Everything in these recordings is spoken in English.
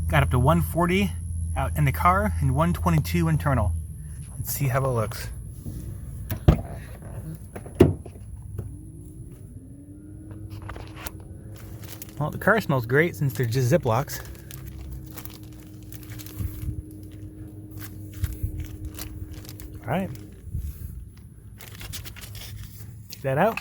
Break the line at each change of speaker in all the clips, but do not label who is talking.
Got up to 140 out in the car and 122 internal. Let's see how it looks. Well, the car smells great since they're just ziplocks. All right. Check that out.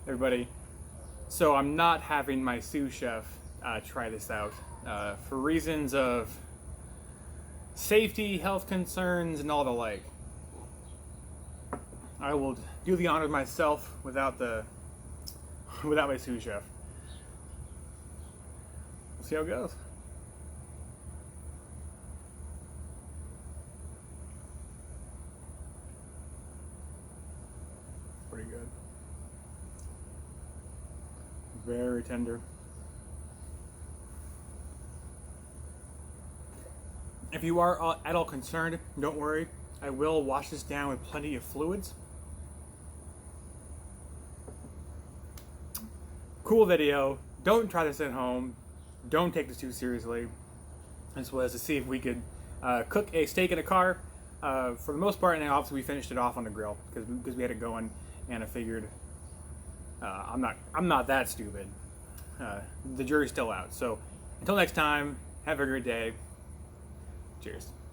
Everybody, so I'm not having my sous chef try this out for reasons of safety, health concerns, and all the like. I will do the honors myself without my sous chef. We'll see how it goes. Pretty good. Very tender. If you are at all concerned, don't worry. I will wash this down with plenty of fluids. Cool video. Don't try this at home. Don't take this too seriously. This was to see if we could cook a steak in a car for the most part, and then obviously we finished it off on the grill because we had it going, and I figured I'm not that stupid. The jury's still out. So until next time, have a great day. Cheers.